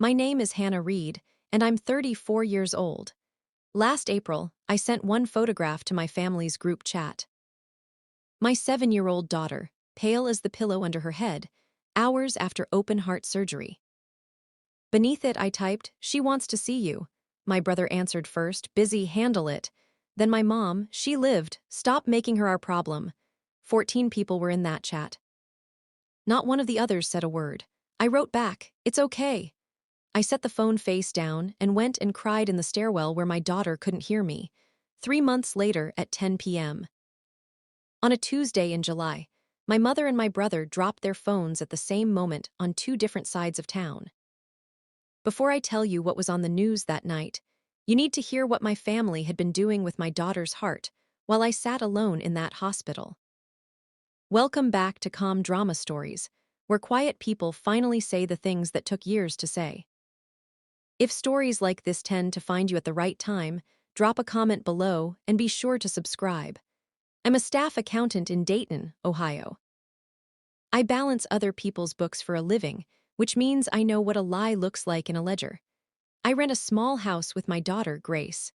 My name is Hannah Reed, and I'm 34 years old. Last April, I sent one photograph to my family's group chat. My 7-year-old daughter, pale as the pillow under her head, hours after open-heart surgery. Beneath it I typed, "She wants to see you." My brother answered first, "Busy, handle it." Then my mom, "She lived, stop making her our problem." 14 people were in that chat. Not one of the others said a word. I wrote back, "It's okay." I set the phone face down and went and cried in the stairwell where my daughter couldn't hear me. 3 months later at 10 p.m. On a Tuesday in July, my mother and my brother dropped their phones at the same moment on two different sides of town. Before I tell you what was on the news that night, you need to hear what my family had been doing with my daughter's heart while I sat alone in that hospital. Welcome back to Calm Drama Stories, where quiet people finally say the things that took years to say. If stories like this tend to find you at the right time, drop a comment below and be sure to subscribe. I'm a staff accountant in Dayton, Ohio. I balance other people's books for a living, which means I know what a lie looks like in a ledger. I rent a small house with my daughter, Grace.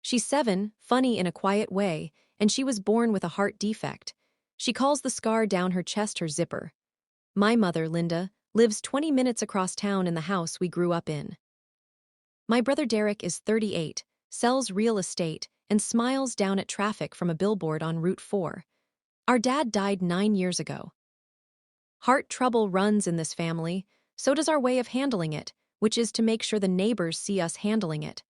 She's 7, funny in a quiet way, and she was born with a heart defect. She calls the scar down her chest her zipper. My mother, Linda, lives 20 minutes across town in the house we grew up in. My brother Derek is 38, sells real estate, and smiles down at traffic from a billboard on Route 4. Our dad died 9 years ago. Heart trouble runs in this family, so does our way of handling it, which is to make sure the neighbors see us handling it.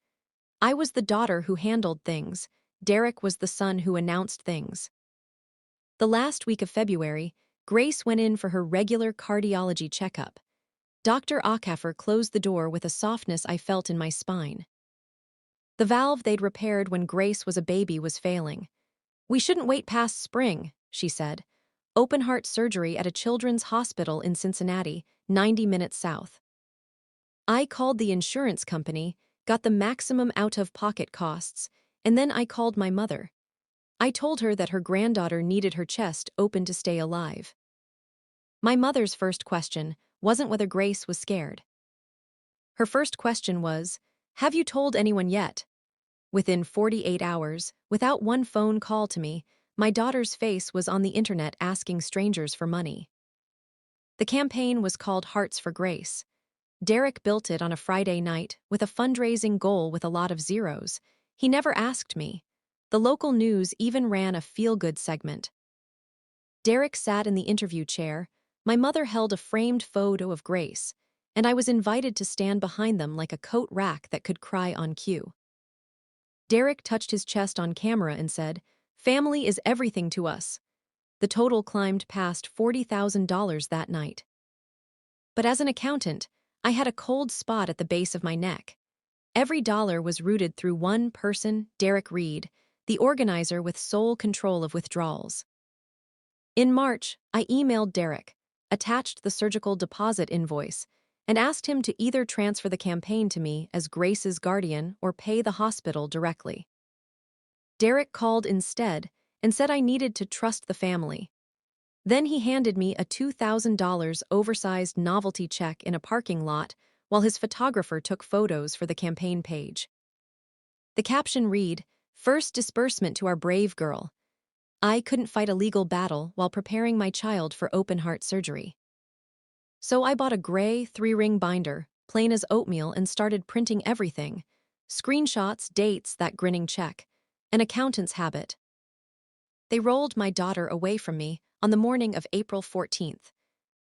I was the daughter who handled things. Derek was the son who announced things. The last week of February, Grace went in for her regular cardiology checkup. Dr. Acaffer closed the door with a softness I felt in my spine. The valve they'd repaired when Grace was a baby was failing. "We shouldn't wait past spring," she said. Open-heart surgery at a children's hospital in Cincinnati, 90 minutes south. I called the insurance company, got the maximum out-of-pocket costs, and then I called my mother. I told her that her granddaughter needed her chest open to stay alive. My mother's first question wasn't whether Grace was scared. Her first question was, "Have you told anyone yet?" Within 48 hours, without one phone call to me, my daughter's face was on the internet asking strangers for money. The campaign was called Hearts for Grace. Derek built it on a Friday night with a fundraising goal with a lot of zeros. He never asked me. The local news even ran a feel-good segment. Derek sat in the interview chair, my mother held a framed photo of Grace, and I was invited to stand behind them like a coat rack that could cry on cue. Derek touched his chest on camera and said, "Family is everything to us." The total climbed past $40,000 that night. But as an accountant, I had a cold spot at the base of my neck. Every dollar was routed through one person, Derek Reed, the organizer with sole control of withdrawals. In March, I emailed Derek, attached the surgical deposit invoice, and asked him to either transfer the campaign to me as Grace's guardian or pay the hospital directly. Derek called instead and said I needed to trust the family. Then he handed me a $2,000 oversized novelty check in a parking lot while his photographer took photos for the campaign page. The caption read, "First disbursement to our brave girl." I couldn't fight a legal battle while preparing my child for open-heart surgery. So I bought a gray 3-ring binder, plain as oatmeal, and started printing everything. Screenshots, dates, that grinning check. An accountant's habit. They rolled my daughter away from me on the morning of April 14th.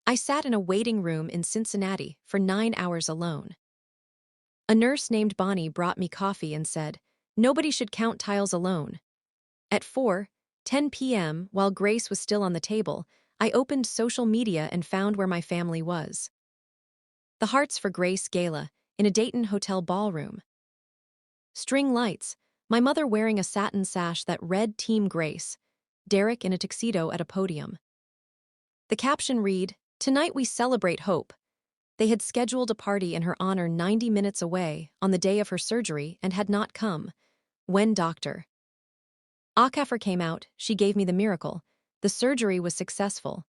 I sat in a waiting room in Cincinnati for 9 hours alone. A nurse named Bonnie brought me coffee and said, "Nobody should count tiles alone." At 4:10 p.m., while Grace was still on the table, I opened social media and found where my family was. The Hearts for Grace Gala, in a Dayton hotel ballroom. String lights, my mother wearing a satin sash that read Team Grace, Derek in a tuxedo at a podium. The caption read, "Tonight we celebrate hope." They had scheduled a party in her honor 90 minutes away on the day of her surgery and had not come. When Dr. Acaffer came out, she gave me the miracle. The surgery was successful.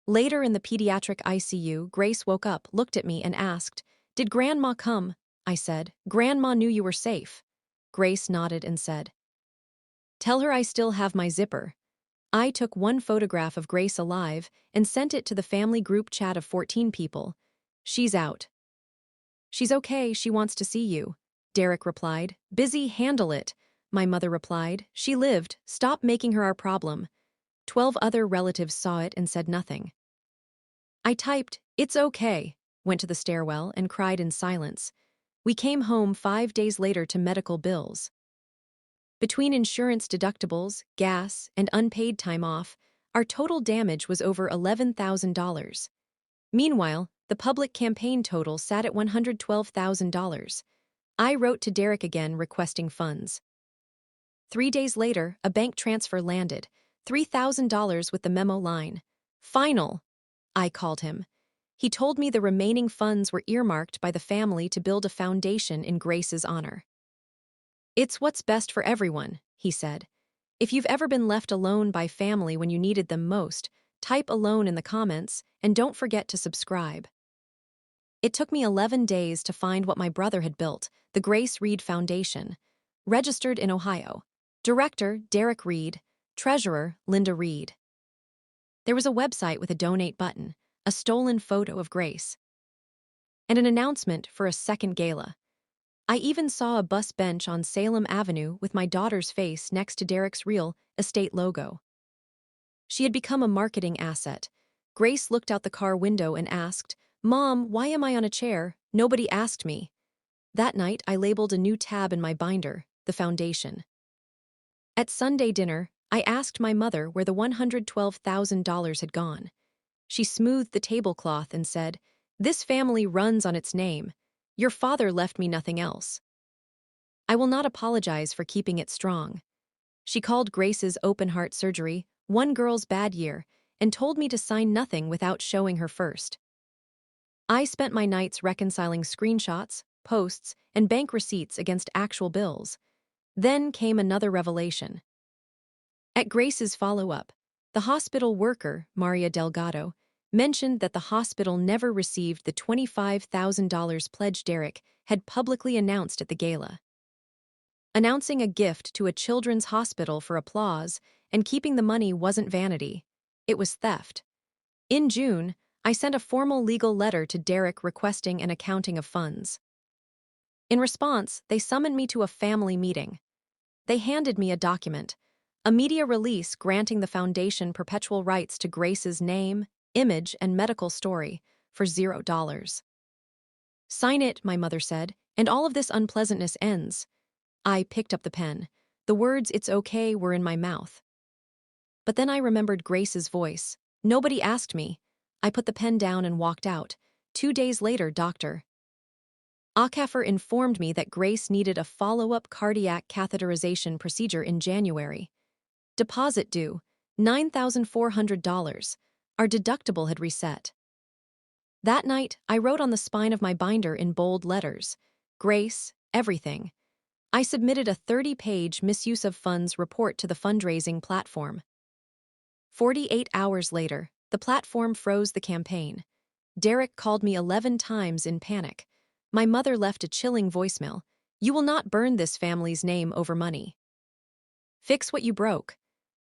Later in the pediatric ICU, Grace woke up, looked at me, and asked, "Did Grandma come?" I said, "Grandma knew you were safe." Grace nodded and said, "Tell her I still have my zipper." I took one photograph of Grace alive and sent it to the family group chat of 14 people. "She's out." "She's okay, she wants to see you," Derek replied. "Busy, handle it." My mother replied, "She lived, stop making her our problem." 12 other relatives saw it and said nothing. I typed, "It's okay," went to the stairwell, and cried in silence. We came home 5 days later to medical bills. Between insurance deductibles, gas, and unpaid time off, our total damage was over $11,000. Meanwhile, the public campaign total sat at $112,000. I wrote to Derek again requesting funds. 3 days later, a bank transfer landed, $3,000 with the memo line, "Final." I called him. He told me the remaining funds were earmarked by the family to build a foundation in Grace's honor. "It's what's best for everyone," he said. "If you've ever been left alone by family when you needed them most, type alone in the comments, and don't forget to subscribe." It took me 11 days to find what my brother had built, the Grace Reed Foundation. Registered in Ohio. Director, Derek Reed. Treasurer, Linda Reed. There was a website with a donate button, a stolen photo of Grace, and an announcement for a second gala. I even saw a bus bench on Salem Avenue with my daughter's face next to Derek's real estate logo. She had become a marketing asset. Grace looked out the car window and asked, "Mom, why am I on a chair? Nobody asked me." That night, I labeled a new tab in my binder, the foundation. At Sunday dinner, I asked my mother where the $112,000 had gone. She smoothed the tablecloth and said, "This family runs on its name. Your father left me nothing else." I will not apologize for keeping it strong. She called Grace's open heart surgery "one girl's bad year" and told me to sign nothing without showing her first. I spent my nights reconciling screenshots, posts, and bank receipts against actual bills. Then came another revelation. At Grace's follow-up, the hospital worker, Maria Delgado, mentioned that the hospital never received the $25,000 pledge Derek had publicly announced at the gala. Announcing a gift to a children's hospital for applause and keeping the money wasn't vanity, it was theft. In June, I sent a formal legal letter to Derek requesting an accounting of funds. In response, they summoned me to a family meeting. They handed me a document, a media release granting the foundation perpetual rights to Grace's name, image, and medical story for $0. "Sign it," my mother said, "and all of this unpleasantness ends." I picked up the pen. The words "it's okay" were in my mouth. But then I remembered Grace's voice. "Nobody asked me." I put the pen down and walked out. 2 days later, Dr. Acaffer informed me that Grace needed a follow-up cardiac catheterization procedure in January. Deposit due, $9,400. Our deductible had reset. That night, I wrote on the spine of my binder in bold letters, "Grace, everything." I submitted a 30-page misuse of funds report to the fundraising platform. 48 hours later, the platform froze the campaign. Derek called me 11 times in panic. My mother left a chilling voicemail. "You will not burn this family's name over money. Fix what you broke."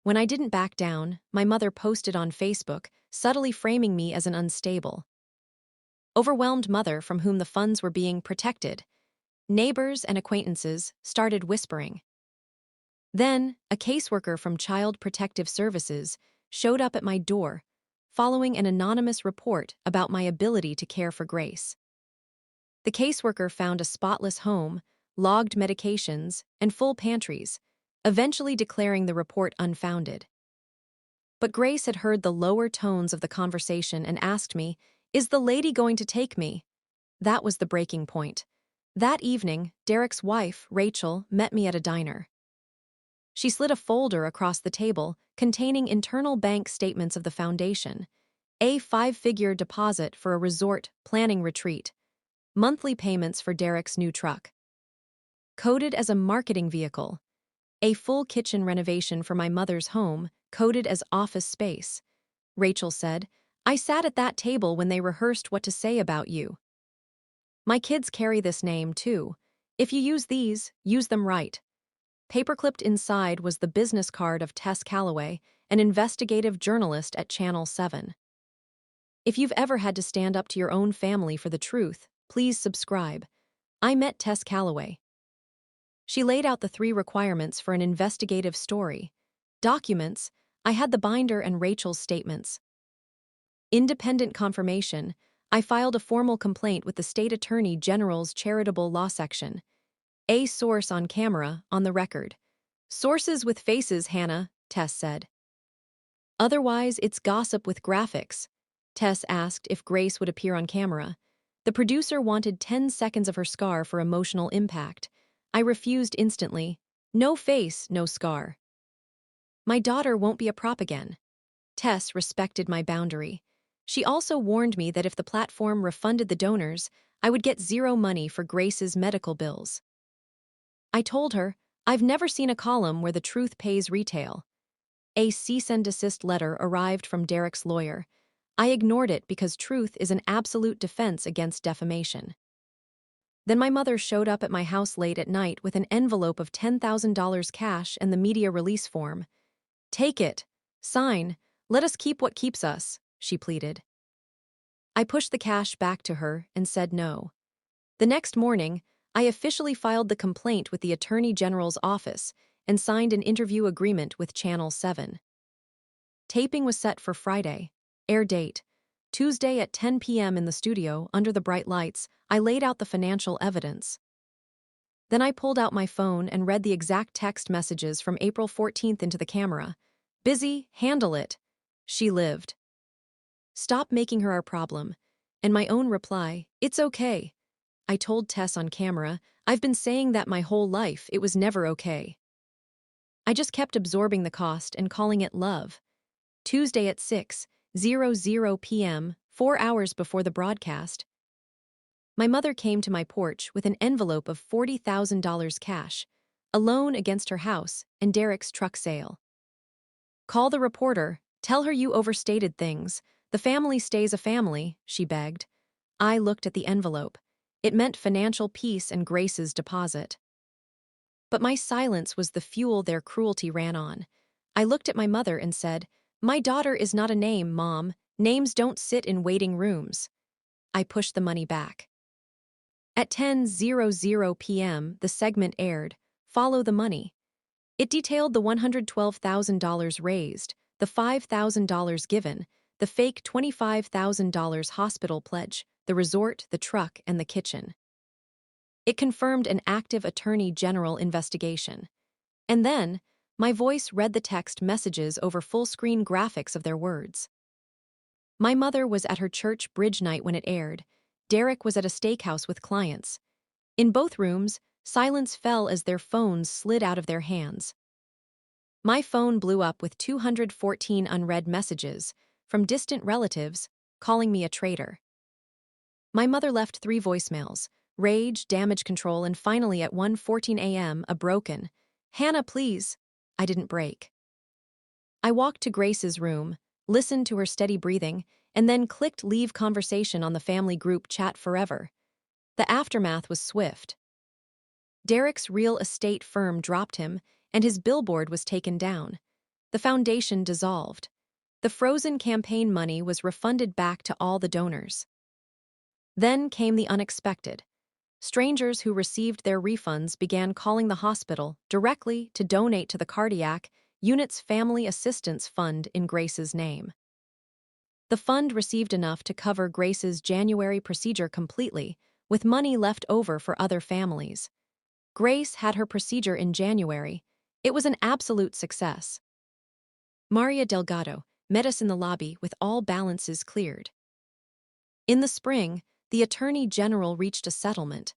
When I didn't back down, my mother posted on Facebook, subtly framing me as an unstable, overwhelmed mother from whom the funds were being protected. Neighbors and acquaintances started whispering. Then, a caseworker from Child Protective Services showed up at my door, following an anonymous report about my ability to care for Grace. The caseworker found a spotless home, logged medications, and full pantries, eventually declaring the report unfounded. But Grace had heard the lower tones of the conversation and asked me, "Is the lady going to take me?" That was the breaking point. That evening, Derek's wife, Rachel, met me at a diner. She slid a folder across the table containing internal bank statements of the foundation, a 5-figure deposit for a resort planning retreat, monthly payments for Derek's new truck. Coded as a marketing vehicle, a full kitchen renovation for my mother's home, coded as office space. Rachel said, I sat at that table when they rehearsed what to say about you. My kids carry this name, too. If you use these, use them right. Paperclipped inside was the business card of Tess Calloway, an investigative journalist at Channel 7. If you've ever had to stand up to your own family for the truth, please subscribe. I met Tess Calloway. She laid out the 3 requirements for an investigative story. Documents, I had the binder and Rachel's statements. Independent confirmation, I filed a formal complaint with the State Attorney General's Charitable Law Section. A source on camera, on the record. Sources with faces, Hannah, Tess said. Otherwise, it's gossip with graphics. Tess asked if Grace would appear on camera. The producer wanted 10 seconds of her scar for emotional impact. I refused instantly. No face, no scar. My daughter won't be a prop again. Tess respected my boundary. She also warned me that if the platform refunded the donors, I would get 0 money for Grace's medical bills. I told her, I've never seen a column where the truth pays retail. A cease and desist letter arrived from Derek's lawyer. I ignored it because truth is an absolute defense against defamation. Then my mother showed up at my house late at night with an envelope of $10,000 cash and the media release form. Take it. Sign. Let us keep what keeps us, she pleaded. I pushed the cash back to her and said no. The next morning, I officially filed the complaint with the Attorney General's office and signed an interview agreement with Channel 7. Taping was set for Friday. Air date: Tuesday at 10 p.m. in the studio, under the bright lights. I laid out the financial evidence. Then I pulled out my phone and read the exact text messages from April 14th into the camera. Busy, handle it. She lived. Stop making her our problem. And my own reply, it's okay. I told Tess on camera, I've been saying that my whole life, it was never okay. I just kept absorbing the cost and calling it love. Tuesday at 6:00 p.m., 4 hours before the broadcast, my mother came to my porch with an envelope of $40,000 cash, a loan against her house, and Derek's truck sale. Call the reporter, tell her you overstated things. The family stays a family, she begged. I looked at the envelope. It meant financial peace and Grace's deposit. But my silence was the fuel their cruelty ran on. I looked at my mother and said, my daughter is not a name, Mom. Names don't sit in waiting rooms. I pushed the money back. At 10:00 p.m., the segment aired, Follow the Money. It detailed the $112,000 raised, the $5,000 given, the fake $25,000 hospital pledge, the resort, the truck, and the kitchen. It confirmed an active Attorney General investigation. And then, my voice read the text messages over full-screen graphics of their words. My mother was at her church bridge night when it aired. Derek was at a steakhouse with clients. In both rooms, silence fell as their phones slid out of their hands. My phone blew up with 214 unread messages from distant relatives calling me a traitor. My mother left 3 voicemails: rage, damage control, and finally at 1:14 a.m., a broken, Hannah, please. I didn't break. I walked to Grace's room, listened to her steady breathing, and then clicked leave conversation on the family group chat forever. The aftermath was swift. Derek's real estate firm dropped him, and his billboard was taken down. The foundation dissolved. The frozen campaign money was refunded back to all the donors. Then came the unexpected. Strangers who received their refunds began calling the hospital directly to donate to the cardiac unit's Family Assistance Fund in Grace's name. The fund received enough to cover Grace's January procedure completely, with money left over for other families. Grace had her procedure in January. It was an absolute success. Maria Delgado met us in the lobby with all balances cleared. In the spring, the Attorney General reached a settlement.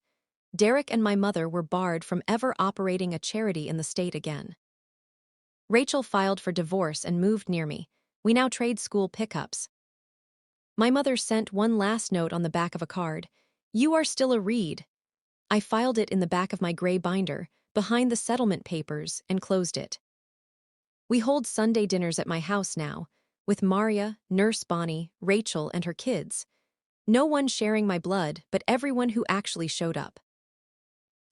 Derek and my mother were barred from ever operating a charity in the state again. Rachel filed for divorce and moved near me. We now trade school pickups. My mother sent one last note on the back of a card. You are still a Reed. I filed it in the back of my gray binder, behind the settlement papers, and closed it. We hold Sunday dinners at my house now. with Maria, Nurse Bonnie, Rachel, and her kids. No one sharing my blood, but everyone who actually showed up.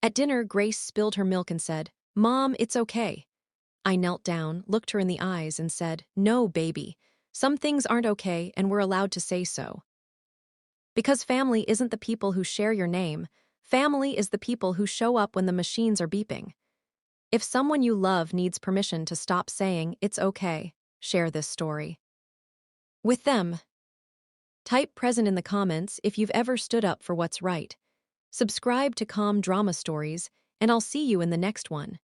At dinner, Grace spilled her milk and said, "Mom, it's okay." I knelt down, looked her in the eyes, and said, "No, baby. Some things aren't okay, and we're allowed to say so." Because family isn't the people who share your name. Family is the people who show up when the machines are beeping. If someone you love needs permission to stop saying, "It's okay," share this story with them. Type present in the comments if you've ever stood up for what's right. Subscribe to Calm Drama Stories, and I'll see you in the next one.